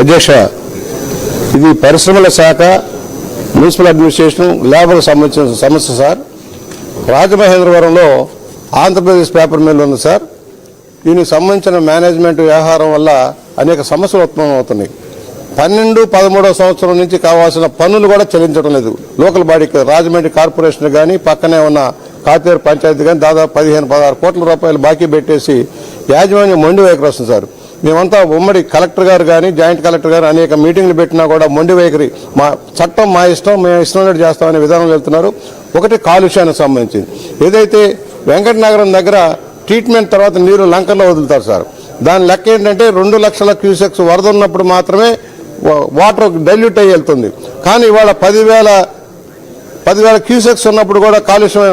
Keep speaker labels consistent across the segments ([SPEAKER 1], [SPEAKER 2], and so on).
[SPEAKER 1] అధ్యక్ష, ఇది పరిశ్రమల శాఖ, మున్సిపల్ అడ్మినిస్ట్రేషన్, లేబర్కి సంబంధించిన సమస్య సార్. రాజమహేంద్రవరంలో ఆంధ్రప్రదేశ్ పేపర్ మిల్ ఉంది సార్. దీనికి సంబంధించిన మేనేజ్మెంట్ వ్యవహారం వల్ల అనేక సమస్యలు ఉత్పన్నం అవుతున్నాయి. 12-13 సంవత్సరం నుంచి కావాల్సిన పన్నులు కూడా చెల్లించడం లేదు. లోకల్ బాడీకి రాజమండ్రి కార్పొరేషన్ కానీ పక్కనే ఉన్న కాతేరు పంచాయతీ కానీ దాదాపు 15-16 కోట్ల రూపాయలు బాకీ పెట్టేసి యాజమాన్యం మొండి వైఖరి వస్తుంది సార్. మేమంతా ఉమ్మడి కలెక్టర్ గారు కానీ జాయింట్ కలెక్టర్ గారు అనేక మీటింగ్లు పెట్టినా కూడా మొండి వైఖరి, మా చట్టం మా ఇష్టం, మేము ఇష్టం చేస్తామనే విధానం వెళ్తున్నారు. ఒకటి కాలుష్యానికి సంబంధించింది, ఏదైతే వెంకటనగరం దగ్గర ట్రీట్మెంట్ తర్వాత నీరు లంకల్లో వదులుతారు సార్. దాని లెక్క ఏంటంటే 2 లక్షల క్యూసెక్స్ వరద ఉన్నప్పుడు మాత్రమే వాటర్ డైల్యూట్ అయ్యి వెళ్తుంది. కానీ ఇవాళ 10,000 క్యూసెక్స్ ఉన్నప్పుడు కూడా కాలుష్యం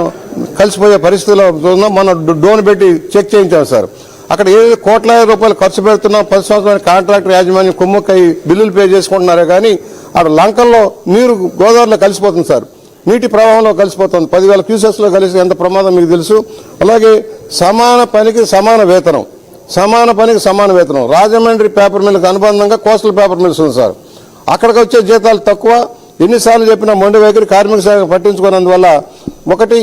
[SPEAKER 1] కలిసిపోయే పరిస్థితిలో ఉందో మనం డ్రోన్ పెట్టి చెక్ చేయించాం సార్. అక్కడ ఏదో కోట్లాది రూపాయలు ఖర్చు పెడుతున్నాం, 10 సంవత్సరాల కాంట్రాక్టర్ యాజమాన్యం కుమ్ముక్కై బిల్లులు పే చేసుకుంటున్నారే కానీ అక్కడ లంకల్లో నీరు గోదావరిలో కలిసిపోతుంది సార్, నీటి ప్రవాహంలో కలిసిపోతుంది. 10,000 క్యూసెక్స్లో కలిసి ఎంత ప్రమాదం మీకు తెలుసు. అలాగే సమాన పనికి సమాన వేతనం, సమాన పనికి సమాన వేతనం. రాజమండ్రి పేపర్ మిల్కి అనుబంధంగా కోస్టల్ పేపర్ మిల్స్ ఉంది సార్. అక్కడికి వచ్చే జీతాలు తక్కువ. ఎన్నిసార్లు చెప్పినా మొండి వైఖరి కార్మిక శాఖ పట్టించుకున్నందువల్ల ఒకటి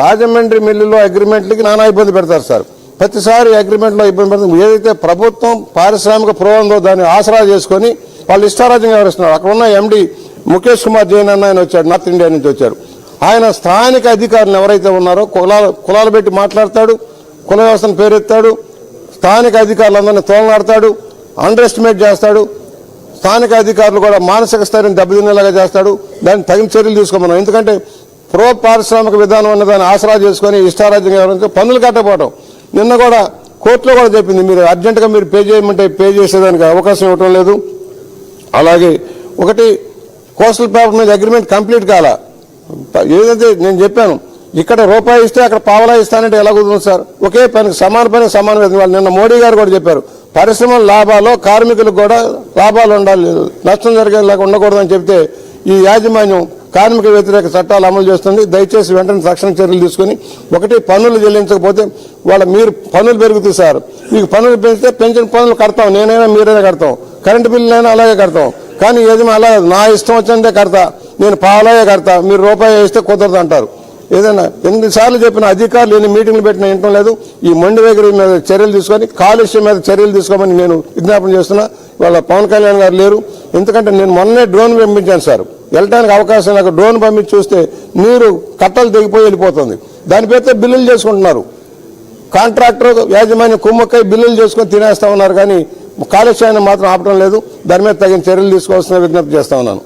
[SPEAKER 1] రాజమండ్రి మిల్లులో అగ్రిమెంట్లకి నానా ఇబ్బంది పెడతారు సార్. ప్రతిసారి అగ్రిమెంట్లో ఇబ్బంది పెడుతుంది. ఏదైతే ప్రభుత్వం పారిశ్రామిక పురోగతి ఉందో దాన్ని ఆసరా చేసుకొని వాళ్ళు ఇష్టారాజ్యంగా వ్యవహరిస్తున్నారు. అక్కడ ఉన్న ఎండి ముఖేష్ కుమార్ జైన్ అన్న ఆయన వచ్చాడు, నార్త్ ఇండియా నుంచి వచ్చారు. ఆయన స్థానిక అధికారులు ఎవరైతే ఉన్నారో కులాలు పెట్టి మాట్లాడతాడు, కుల వ్యవస్థను పేరెత్తాడు, స్థానిక అధికారులందరినీ తోలనాడతాడు, అండర్ ఎస్టిమేట్ చేస్తాడు. స్థానిక అధికారులు కూడా మానసిక స్థైర్యం దెబ్బతినేలాగా చేస్తాడు. దాన్ని తగిన చర్యలు తీసుకోమన్నాం. ఎందుకంటే పారిశ్రామిక విధానం అన్న దాన్ని ఆసరా చేసుకొని ఇష్టారాజ్యంగా పన్నులు కట్టకపోవడం. నిన్న కూడా కోర్టులో కూడా చెప్పింది, మీరు అర్జెంటుగా మీరు పే చేయమంటే పే చేసేదానికి అవకాశం ఇవ్వటం లేదు. అలాగే ఒకటి కోస్టల్ పేపర్ మీద అగ్రిమెంట్ కంప్లీట్ కాల. ఏదైతే నేను చెప్పాను, ఇక్కడ రూపాయి ఇస్తే అక్కడ పావలా ఇస్తానంటే ఎలా కుదురుతుంది సార్? ఒకే పనికి సమాన వేతనం. వాళ్ళు నిన్న మోడీ గారు కూడా చెప్పారు, పరిశ్రమల లాభాలు కార్మికులకు కూడా లాభాలు ఉండాలి, నష్టం జరిగేలాగా ఉండకూడదని చెప్తే ఈ యాజమాన్యం కార్మిక వ్యతిరేక చట్టాలు అమలు చేస్తుంది. దయచేసి వెంటనే తక్షణ చర్యలు తీసుకుని, ఒకటి పన్నులు చెల్లించకపోతే మీరు పన్నులు పెరుగుతాయి సార్. మీకు పన్నులు పెంచితే పెన్షన్ పన్నులు కడతాం, నేనైనా మీరైనా కడతాం, కరెంటు బిల్లులైనా అలాగే కడతాం. కానీ యజమాని అలా నా ఇష్టం వచ్చిందే కడతా, నేను పావలాయే కడతా, మీరు రూపాయి వేస్తే కుదరదు అంటారు. ఏదైనా ఎన్నిసార్లు చెప్పిన అధికారులు ఎన్ని మీటింగ్లు పెట్టినా వినటం లేదు. ఈ మొండి వైఖరి మీద చర్యలు తీసుకొని కాలుష్యం మీద చర్యలు తీసుకోమని నేను విజ్ఞాపన చేస్తున్నా. వాళ్ళ పవన్ కళ్యాణ్ గారు లేరు, ఎందుకంటే నేను మొన్నే డ్రోన్ పంపించాను సార్. వెళ్ళడానికి అవకాశం లేక డ్రోన్ పంపించి చూస్తే నీరు కట్టలు తెగిపోయి వెళ్ళిపోతుంది. దాని పేరుతో బిల్లులు చేసుకుంటున్నారు. కాంట్రాక్టర్ యాజమాన్యం కుమ్మక్కై బిల్లులు చేసుకొని తినేస్తా ఉన్నారు, కానీ కాలుష్యాన్ని మాత్రం ఆపడం లేదు. దాని మీద తగిన చర్యలు తీసుకోవాల్సిన విజ్ఞప్తి చేస్తా ఉన్నాను.